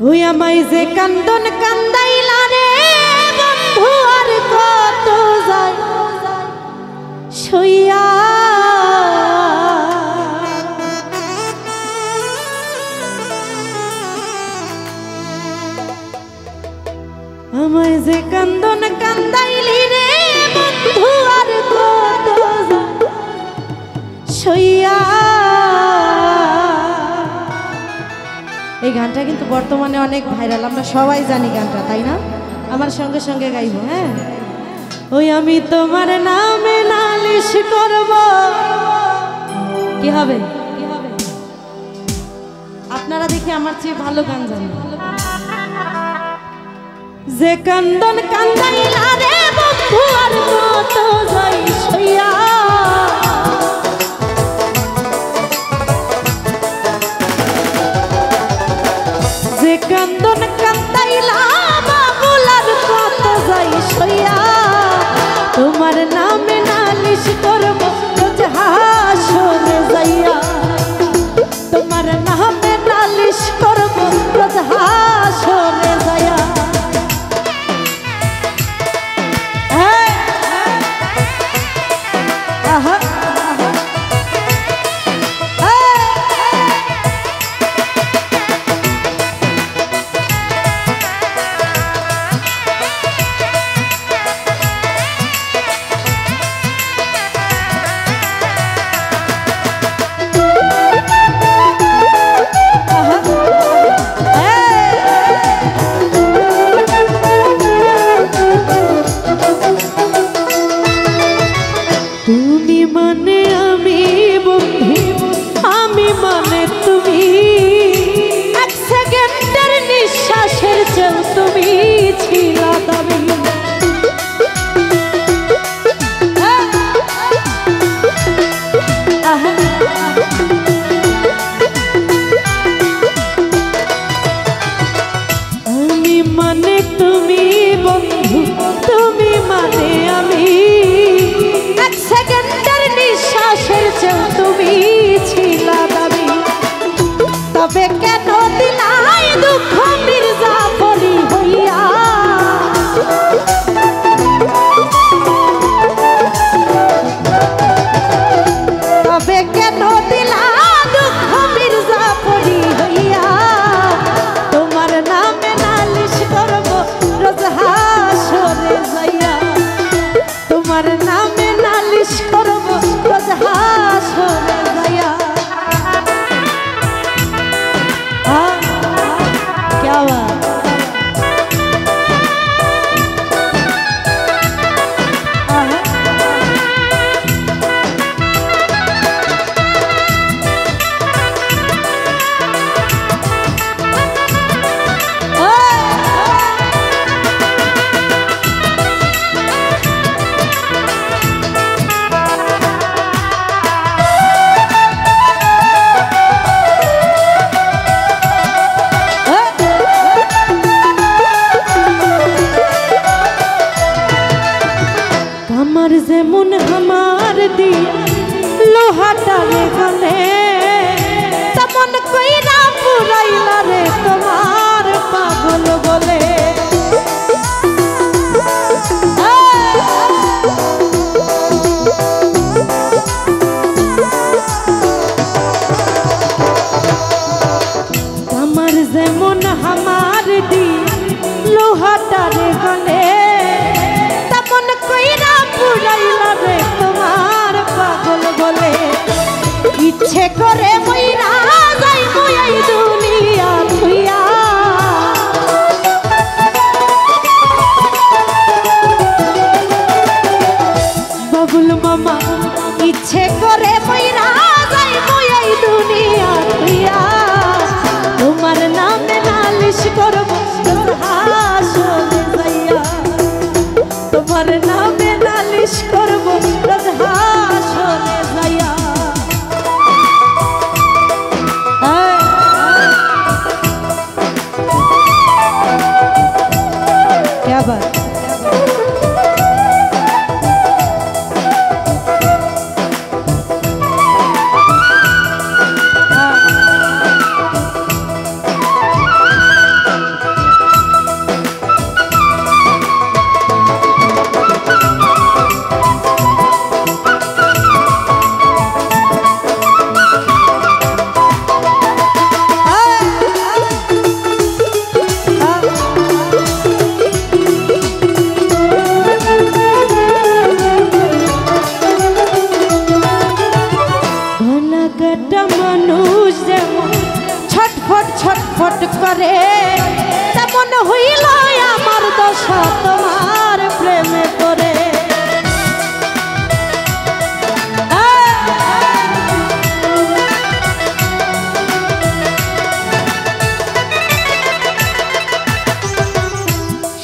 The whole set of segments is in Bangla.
ওই আমায় যে কান্দন কান্দাইলা রে বন্ধু আর কত যায় সইয়া আমায় যে কান্দন কান্দাইলি রে বন্ধু আর কত যায় সইয়া। এই গানটা কিন্তু বর্তমানে অনেক ভাইরাল, আমরা সবাই জানি গানটা, তাই না? আমার সঙ্গে সঙ্গে গাইব। হ্যাঁ, ওই আমি তোমার নামে নালিশ করব। কি হবে? আপনারা দেখি আমার চেয়ে ভালো গান জানেন। যে কান্দন কান্দাইলা রে বন্ধু আর কত যাই সইয়া, যে কান্দন কান্দাইলা বাবুল আর কত যাই সইয়া। তোমার নামে নালিশ করব রোজ হাসরে যাইয়া, তোমার নামে নালিশ করব রোজ হাসরে যাইয়া। তুমি মানে আমি বন্ধু, আমি মানে তুমি, এক সেকেন্ডের নিঃশ্বাসের চেয়েও তুমি ছিলা দামি। আমি মানে তুমি বন্ধু, তুমি মানে আমি, এক সেকেন্ডের নিঃশ্বাসের চেয়েও তুমি ছিলা দামি। তবে কেন দিলাই দুঃখ মির্জাফরি হইয়া, তবে কেন দিলা দুঃখ মির্জাফরি হইয়া। তোমার নামে নালিশ করব রোজ হাসরে যাইয়া, তোমার নামে নালিশ করব রোজ হাসরে যাইয়া। क्या बात। আমার যেমন আমার দি লোহাটারে গলে, তেমন কইরা পুরাইলা রে তোমার পাগল বলে। আমার যেমন আমার দি লোহাটারে গলে, তেমন কইরা পুরাইলা রে তোমার পাগল বলে। ইচ্ছে করে মইরা যাইব এই দুনিয়া থুইয়া, বাবুল মামা ইচ্ছে করে মইরা যাইব এই দুনিয়া থুইয়া। তোমার নামে নালিশ করব রোজ হাসরে যাইয়া, তোমার নামে নালিশ করব রোজ হাসরে যাইয়া। क्या बात। ছটফট করে তেমন হইল আমার দশা তোমার প্রেমে পড়ে।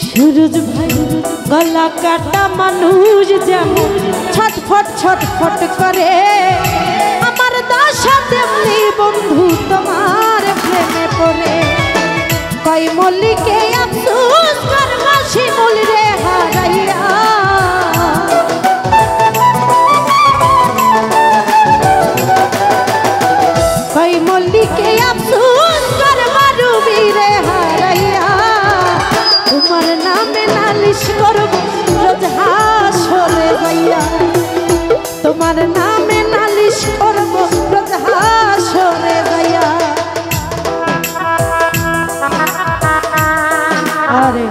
সুরজ ভাই গলা কাটা মানুষ যেমন ছটফট ছটফট করে আমার দশা তেমনি বন্ধু তোমার প্রেমে পড়ে। কই মল্লিকে আফসোস করবা শিমুল রে হারাইয়া, কই মল্লিকে আফসোস করবা রুবি রে হারাইয়া। তোমার নামে নালিশ করব রোজ হাসরে যাইয়া, তোমার নামে নালিশ করব রোজ হাসরে যাইয়া। আরে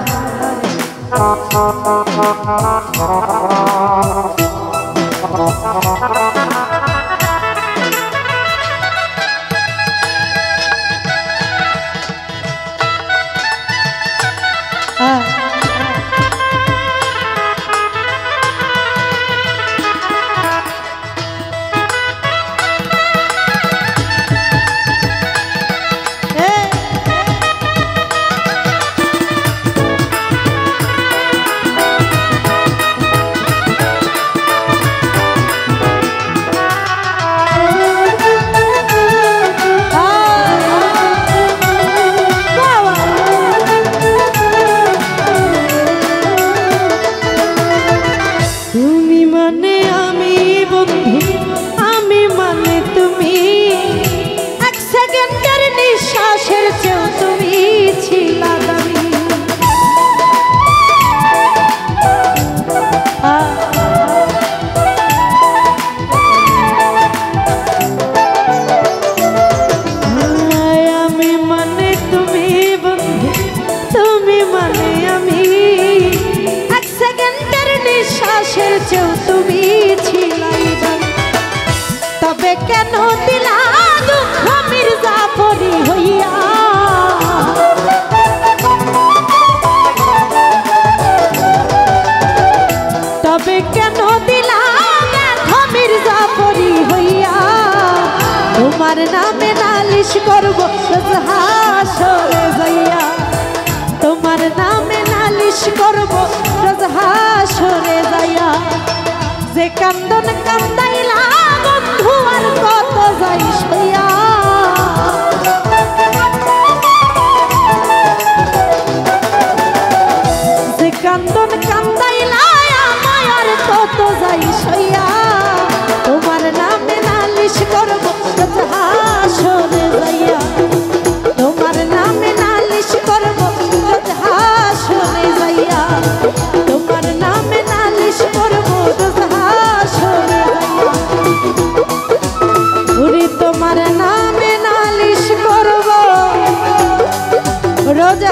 তুমি ছিলাই তবে কেন দিলা দুঃখ মির্জাফরি হইয়া, তবে কেন দিলা দুঃখ মির্জাফরি হইয়া। তোমার নামে নালিশ করব রোজ হাসরে যাইয়া, তোমার নামে নালিশ করব রোজ হাসরে যাইয়া। যে কান্দন কান্দাইলা বন্ধু আর কত যাই সইয়া, যে কান্দন কান্দাইলা আমায় আর কত যাই সইয়া। তোমার নামে নালিশ করব রোজ হাসরে যাইয়া, তোমার নামে নালিশ করব রোজ হাসরে যাইয়া, তোমার নামে নালিশ করব রোজ হাসরে যাইয়া। ওরে তোমার নামে নালিশ করব রোজ